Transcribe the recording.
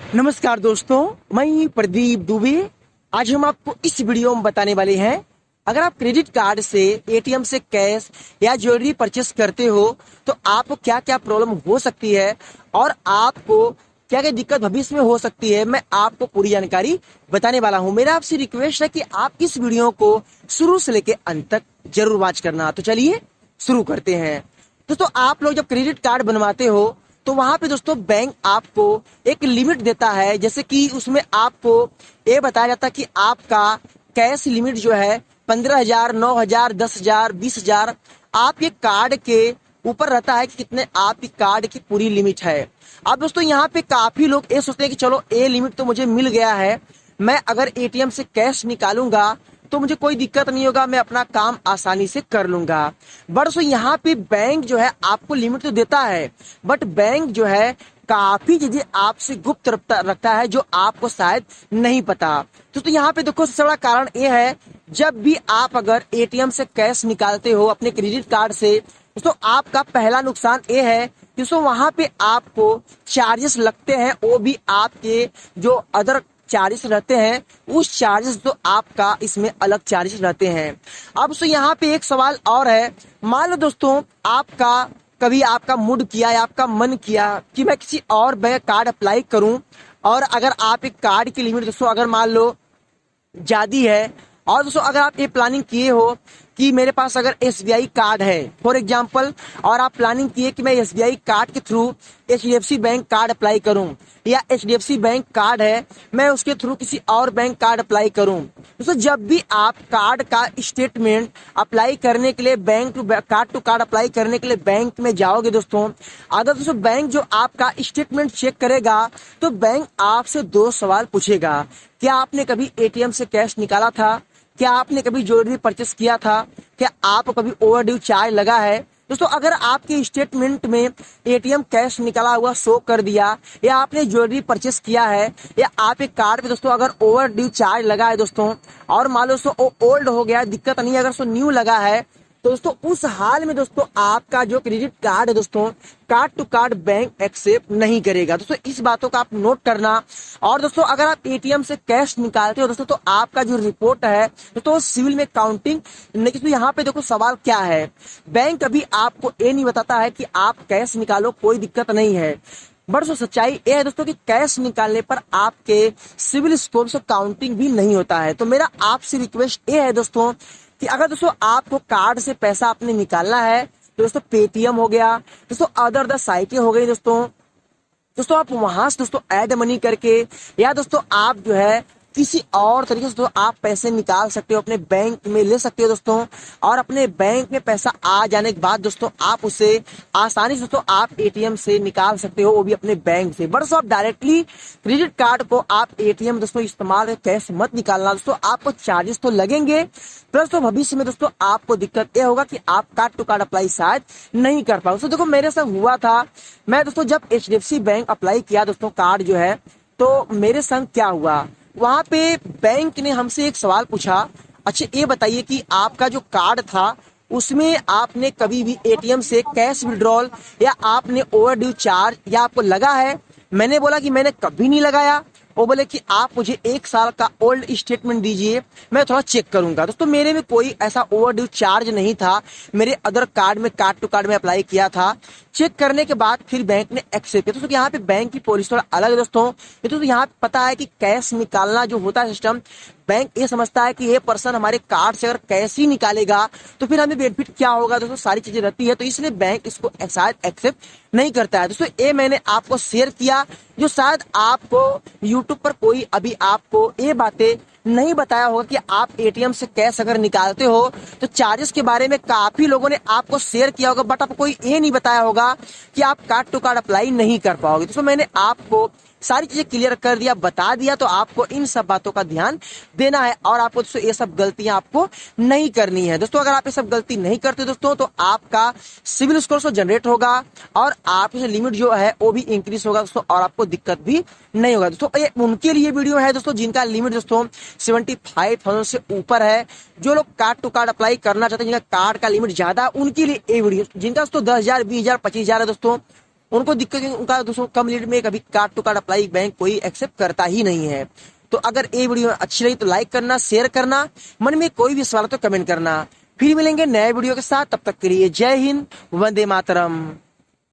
नमस्कार दोस्तों, मैं प्रदीप दुबे। आज हम आपको इस वीडियो में बताने वाले हैं, अगर आप क्रेडिट कार्ड से एटीएम से कैश या ज्वेलरी परचेस करते हो तो आपको क्या क्या प्रॉब्लम हो सकती है और आपको क्या क्या दिक्कत भविष्य में हो सकती है। मैं आपको पूरी जानकारी बताने वाला हूं। मेरा आपसे रिक्वेस्ट है कि आप इस वीडियो को शुरू से लेकर अंत तक जरूर वॉच करना। तो चलिए शुरू करते हैं। दोस्तों, आप लोग जब क्रेडिट कार्ड बनवाते हो तो वहां पे दोस्तों बैंक आपको एक लिमिट देता है, जैसे कि उसमें आपको ये बताया जाता है कि आपका कैश लिमिट जो है 15,000, 9,000, 10,000, 20,000 आप ये कार्ड के ऊपर रहता है कि कितने आपकी कार्ड की पूरी लिमिट है। अब दोस्तों यहाँ पे काफी लोग ये सोचते हैं कि चलो ये लिमिट तो मुझे मिल गया है, मैं अगर एटीएम से कैश निकालूंगा तो मुझे कोई दिक्कत नहीं होगा, मैं अपना काम आसानी से कर लूंगा। बट दोस्तों यहाँ पे बैंक जो है आपको लिमिट तो देता है, बट बैंक जो है काफी चीजें आपसे गुप्त रखता है जो आपको शायद नहीं पता। दोस्तों यहाँ पे देखो, सबसे बड़ा कारण ये है, जब भी आप अगर एटीएम से कैश निकालते हो अपने क्रेडिट कार्ड से, दोस्तों आपका पहला नुकसान ये है कि दोस्तों वहां पे आपको चार्जेस लगते हैं, वो भी आपके जो अदर चार्जेस रहते हैं उस चार्जेस तो आपका इसमें अलग चार्जेस रहते हैं। अब तो यहाँ पे एक सवाल और है, मान लो दोस्तों आपका कभी आपका मूड किया या आपका मन किया कि मैं किसी और बैंक कार्ड अप्लाई करूं, और अगर आप एक कार्ड की लिमिट दोस्तों अगर मान लो ज्यादा है, और दोस्तों अगर आप ये प्लानिंग किए हो कि मेरे पास अगर एसबीआई कार्ड है फॉर एग्जांपल, और आप प्लानिंग किए कि मैं एसबीआई कार्ड के through HDFC bank card apply करूं, या एचडीएफसी बैंक कार्ड है मैं उसके थ्रू किसी और बैंक कार्ड अप्लाई करूं। दोस्तों जब भी आप कार्ड का स्टेटमेंट अप्लाई करने के लिए कार्ड टू कार्ड अप्लाई करने के लिए बैंक में जाओगे दोस्तों, अगर दोस्तों बैंक जो आपका स्टेटमेंट चेक करेगा तो बैंक आपसे दो सवाल पूछेगा। क्या आपने कभी एटीएम से कैश निकाला था? क्या आपने कभी ज्वेलरी परचेस किया था? क्या आपको कभी ओवरड्यू चार्ज लगा है? दोस्तों अगर आपके स्टेटमेंट में एटीएम कैश निकाला हुआ शो कर दिया, या आपने ज्वेलरी परचेस किया है, या आपके कार्ड पे दोस्तों अगर ओवरड्यू चार्ज लगा है दोस्तों, और मान लो दोस्तों ओल्ड हो गया, दिक्कत नहीं है, अगर न्यू लगा है तो दोस्तों उस हाल में दोस्तों आपका जो क्रेडिट कार्ड है दोस्तों card to card bank accept नहीं करेगा। दोस्तों इस बातों का आप नोट करना। और दोस्तों अगर आप एटीएम से कैश निकालते हो दोस्तों तो आपका जो रिपोर्ट है दोस्तों सिविल में काउंटिंग नहीं। तो यहाँ पे देखो सवाल क्या है, बैंक अभी आपको ये नहीं बताता है कि आप कैश निकालो, कोई दिक्कत नहीं है, बट जो सच्चाई ये है दोस्तों कि कैश निकालने पर आपके सिविल स्कोर से काउंटिंग भी नहीं होता है। तो मेरा आपसे रिक्वेस्ट ये है दोस्तों कि अगर दोस्तों आपको कार्ड से पैसा अपने निकालना है तो दोस्तों पेटीएम हो गया, दोस्तों अदर साइटें हो गई दोस्तों आप वहां से दोस्तों ऐड मनी करके, या दोस्तों आप जो है किसी और तरीके से तो आप पैसे निकाल सकते हो, अपने बैंक में ले सकते हो दोस्तों, और अपने बैंक में पैसा आ जाने के बाद दोस्तों आप उसे आसानी से दोस्तों आप एटीएम से निकाल सकते हो, वो भी अपने बैंक से। बट दोस्तों आप डायरेक्टली क्रेडिट कार्ड को आप एटीएम दोस्तों इस्तेमाल कैश मत निकालना दोस्तों, आपको चार्जेस तो लगेंगे, प्लस तो भविष्य में दोस्तों आपको दिक्कत यह होगा कि आप कार्ड टू कार्ड अप्लाई शायद नहीं कर पाओ। दोस्तों देखो मेरे साथ हुआ था, मैं दोस्तों जब एचडीएफसी बैंक अप्लाई किया दोस्तों कार्ड जो है, तो मेरे संग क्या हुआ, वहां पे बैंक ने हमसे एक सवाल पूछा, अच्छा ये बताइए कि आपका जो कार्ड था उसमें आपने कभी भी एटीएम से कैश विड्रॉल या आपने ओवरड्यू चार्ज या आपको लगा है? मैंने बोला कि मैंने कभी नहीं लगाया। वो बोले कि आप मुझे 1 साल का ओल्ड स्टेटमेंट दीजिए, मैं थोड़ा चेक करूंगा। दोस्तों मेरे में कोई ऐसा ओवरड्यू चार्ज नहीं था, मेरे अदर कार्ड में कार्ड टू कार्ड में अप्लाई किया था, चेक करने के बाद फिर बैंक ने एक्सेप्ट किया। दोस्तों यहाँ पे बैंक की पॉलिसी थोड़ा अलग है दोस्तों। तो यहाँ पे पता है कि कैश निकालना जो होता है सिस्टम, बैंक ये समझता है कि ये पर्सन हमारे कार्ड से अगर कैश ही निकालेगा तो फिर हमें बेनिफिट क्या होगा, दोस्तों सारी चीजें रहती है, तो इसलिए बैंक इसको शायद एक्सेप्ट नहीं करता है। दोस्तों ये मैंने आपको शेयर किया, जो शायद आपको यूट्यूब पर कोई अभी आपको ये बातें नहीं बताया होगा कि आप एटीएम से कैश अगर निकालते हो तो चार्जेस के बारे में काफी लोगों ने आपको शेयर किया होगा, बट आपको कोई ये नहीं बताया होगा कि आप कार्ड टू कार्ड अप्लाई नहीं कर पाओगे। तो मैंने आपको सारी चीजें क्लियर कर दिया, बता दिया, तो आपको इन सब बातों का ध्यान देना है और आपको दोस्तों ये सब गलतियां आपको नहीं करनी है। दोस्तों अगर आप ये सब गलती नहीं करते दोस्तों तो आपका सिविल स्कोर तो जनरेट होगा और आपकी लिमिट जो है वो भी इंक्रीज होगा दोस्तों, और आपको दिक्कत भी नहीं होगा। दोस्तों ये उनके लिए वीडियो है दोस्तों जिनका लिमिट दोस्तों 75,000 से ऊपर है, जो लोग कार्ड टू कार्ड अप्लाई करना चाहते हैं, जिनका कार्ड का लिमिट ज्यादा, उनके लिए ये वीडियो। जिनका दोस्तों 10,000, 20,000, 25,000 है दोस्तों, उनको दिक्कत है, उनका दोस्तों कम लिमिट में कभी card to card apply bank कोई एक्सेप्ट करता ही नहीं है। तो अगर ये वीडियो अच्छी लगी तो लाइक करना, शेयर करना, मन में कोई भी सवाल हो तो कमेंट करना। फिर मिलेंगे नए वीडियो के साथ, तब तक के लिए जय हिंद, वंदे मातरम।